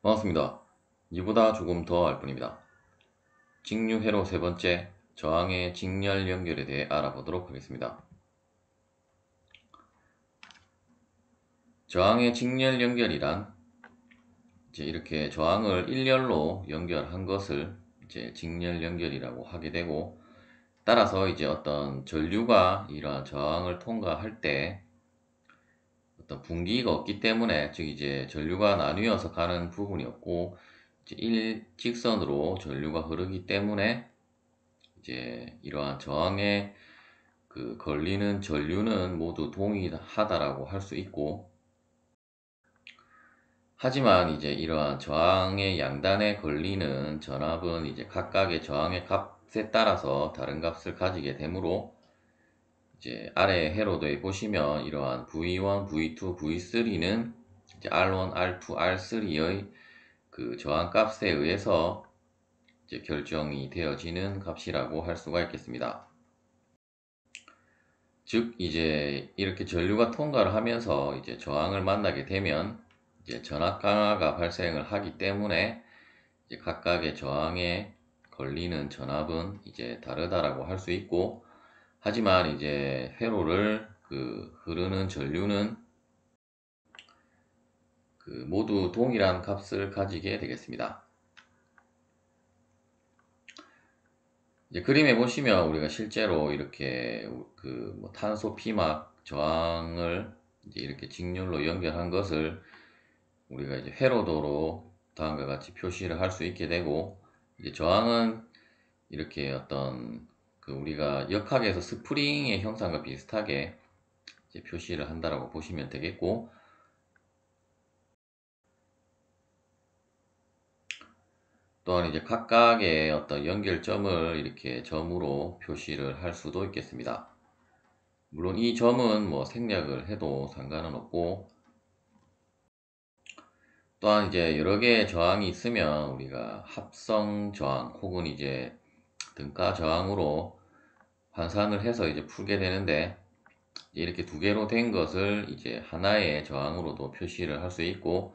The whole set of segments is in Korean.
반갑습니다. 이보다 조금 더 알 뿐입니다. 직류회로 세 번째, 저항의 직렬 연결에 대해 알아보도록 하겠습니다. 저항의 직렬 연결이란 이제 이렇게 저항을 일렬로 연결한 것을 이제 직렬 연결이라고 하게 되고, 따라서 이제 어떤 전류가 이러한 저항을 통과할 때 어떤 분기가 없기 때문에, 즉 이제 전류가 나뉘어서 가는 부분이 없고 이제 일직선으로 전류가 흐르기 때문에 이제 이러한 저항에 걸리는 전류는 모두 동일하다라고 할 수 있고, 하지만 이제 이러한 저항의 양단에 걸리는 전압은 이제 각각의 저항의 값에 따라서 다른 값을 가지게 되므로, 이제 아래 회로도에 보시면 이러한 V1, V2, V3는 이제 R1, R2, R3의 그 저항 값에 의해서 이제 결정이 되어지는 값이라고 할 수가 있겠습니다. 즉 이제 이렇게 전류가 통과를 하면서 이제 저항을 만나게 되면 이제 전압 강화가 발생을 하기 때문에 이제 각각의 저항에 걸리는 전압은 이제 다르다라고 할 수 있고, 하지만 이제 회로를 흐르는 전류는 모두 동일한 값을 가지게 되겠습니다. 이제 그림에 보시면 우리가 실제로 이렇게 뭐 탄소 피막 저항을 이제 이렇게 직렬로 연결한 것을 우리가 이제 회로도로 다음과 같이 표시를 할 수 있게 되고, 이제 저항은 이렇게 어떤 우리가 역학에서 스프링의 형상과 비슷하게 이제 표시를 한다라고 보시면 되겠고, 또한 이제 각각의 어떤 연결점을 이렇게 점으로 표시를 할 수도 있겠습니다. 물론 이 점은 뭐 생략을 해도 상관은 없고, 또한 이제 여러 개의 저항이 있으면 우리가 합성 저항 혹은 이제 등가 저항으로 환산을 해서 이제 풀게 되는데, 이렇게 두 개로 된 것을 이제 하나의 저항으로도 표시를 할 수 있고,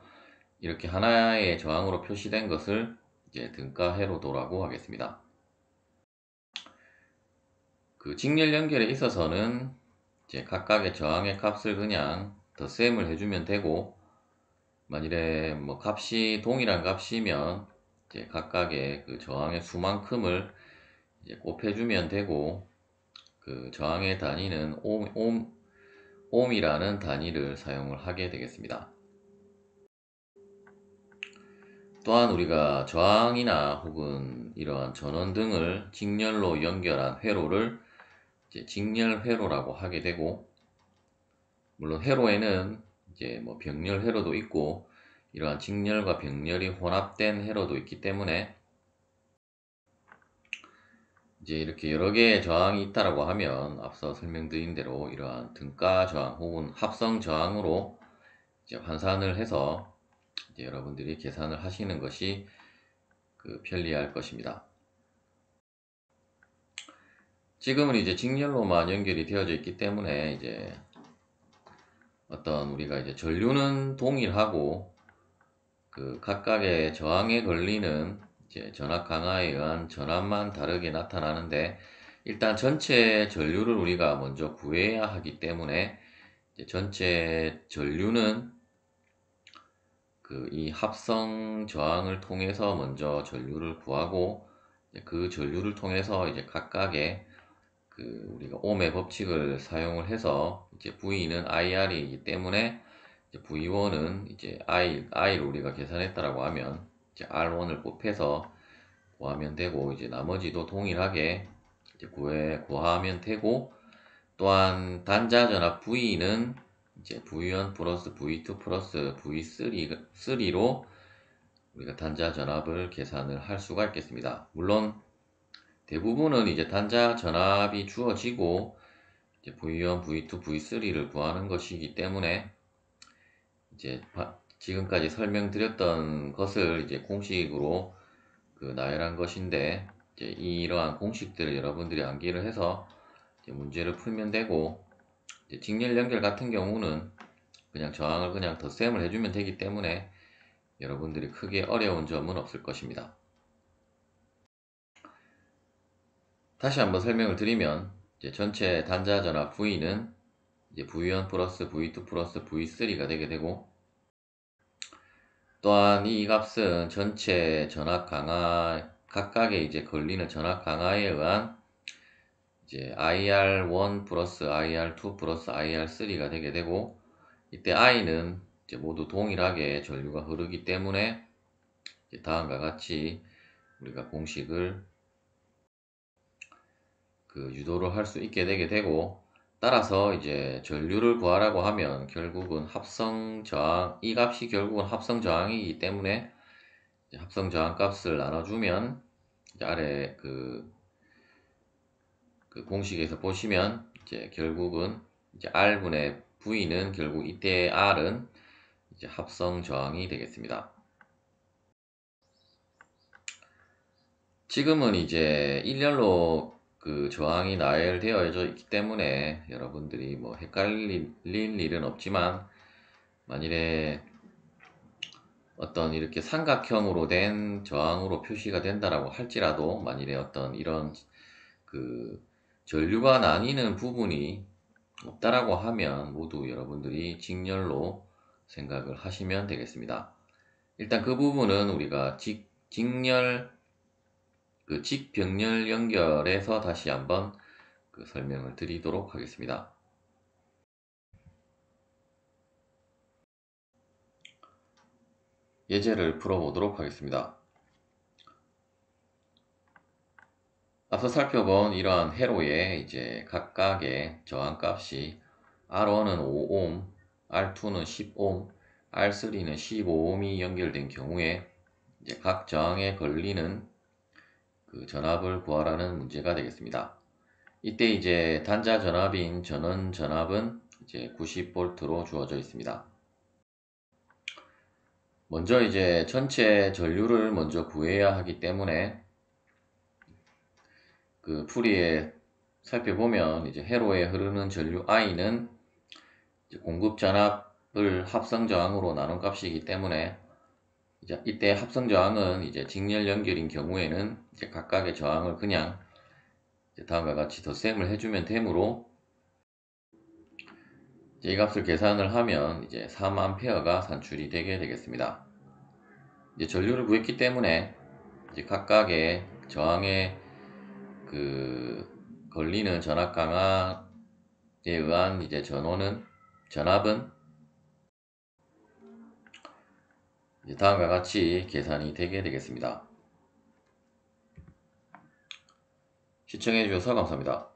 이렇게 하나의 저항으로 표시된 것을 이제 등가 회로도라고 하겠습니다. 직렬 연결에 있어서는 이제 각각의 저항의 값을 그냥 덧셈을 해주면 되고, 만일에 뭐 값이 동일한 값이면 이제 각각의 저항의 수만큼을 이제 곱해주면 되고, 저항의 단위는 옴이라는 단위를 사용을 하게 되겠습니다. 또한 우리가 저항이나 혹은 이러한 전원 등을 직렬로 연결한 회로를 이제 직렬 회로라고 하게 되고, 물론 회로에는 이제 뭐 병렬 회로도 있고 이러한 직렬과 병렬이 혼합된 회로도 있기 때문에, 이제 이렇게 여러 개의 저항이 있다라고 하면 앞서 설명드린 대로 이러한 등가 저항 혹은 합성 저항으로 이제 환산을 해서 이제 여러분들이 계산을 하시는 것이 편리할 것입니다. 지금은 이제 직렬로만 연결이 되어져 있기 때문에 이제 어떤 우리가 이제 전류는 동일하고 각각의 저항에 걸리는 이제 전압 강화에 의한 전압만 다르게 나타나는데, 일단 전체 전류를 우리가 먼저 구해야 하기 때문에 이제 전체 전류는 이 합성 저항을 통해서 먼저 전류를 구하고, 그 전류를 통해서 이제 각각의 우리가 옴의 법칙을 사용을 해서 이제 V는 IR이기 때문에 이제 V1은 이제 I를 우리가 계산했다라고 하면 이제 R1을 곱해서 구하면 되고, 이제 나머지도 동일하게 이제 구하면 되고, 또한 단자 전압 V는 이제 V1 플러스 V2 플러스 V3로 우리가 단자 전압을 계산을 할 수가 있겠습니다. 물론 대부분은 이제 단자 전압이 주어지고 이제 V1, V2, V3를 구하는 것이기 때문에, 이제 지금까지 설명드렸던 것을 이제 공식으로 나열한 것인데, 이제 이러한 공식들을 여러분들이 암기를 해서 이제 문제를 풀면 되고, 이제 직렬 연결 같은 경우는 그냥 저항을 그냥 덧셈을 해주면 되기 때문에 여러분들이 크게 어려운 점은 없을 것입니다. 다시 한번 설명을 드리면 이제 전체 단자 전압 V는 이제 V1 플러스 V2 플러스 V3가 되게 되고, 또한 이 값은 전체 전압 강하 각각의 이제 걸리는 전압 강하에 의한 이제 IR1 플러스 IR2 플러스 IR3가 되게 되고, 이때 I는 이제 모두 동일하게 전류가 흐르기 때문에 이제 다음과 같이 우리가 공식을 유도를 할 수 있게 되게 되고, 따라서 이제 전류를 구하라고 하면 결국은 합성 저항, 이 값이 결국은 합성 저항이기 때문에 이제 합성 저항 값을 나눠주면 이제 아래 그 공식에서 보시면 이제 결국은 이제 R분의 V는 결국 이때 R은 이제 합성 저항이 되겠습니다. 지금은 이제 일렬로 그 저항이 나열되어 있기 때문에 여러분들이 뭐 헷갈릴 일은 없지만, 만일에 어떤 이렇게 삼각형으로 된 저항으로 표시가 된다라고 할지라도, 만일에 어떤 이런 그 전류가 나뉘는 부분이 없다라고 하면 모두 여러분들이 직렬로 생각을 하시면 되겠습니다. 일단 그 부분은 우리가 직병렬 연결해서 다시 한번 설명을 드리도록 하겠습니다. 예제를 풀어보도록 하겠습니다. 앞서 살펴본 이러한 회로의 이제 각각의 저항값이 R1은 5옴, R2는 10옴, R3는 15옴이 연결된 경우에 이제 각 저항에 걸리는 그 전압을 구하라는 문제가 되겠습니다. 이때 이제 단자 전압인 전원 전압은 이제 90V로 주어져 있습니다. 먼저 이제 전체 전류를 먼저 구해야 하기 때문에 그 풀이에 살펴보면 이제 회로에 흐르는 전류 I는 이제 공급 전압을 합성 저항으로 나눈 값이기 때문에 이제 이때 합성 저항은 이제 직렬 연결인 경우에는 이제 각각의 저항을 그냥 이제 다음과 같이 덧셈을 해주면 되므로 이제 이 값을 계산을 하면 이제 3A가 산출이 되게 되겠습니다. 이제 전류를 구했기 때문에 이제 각각의 저항에 걸리는 전압 강하에 의한 이제 전압은 이제 다음과 같이 계산이 되게 되겠습니다. 시청해 주셔서 감사합니다.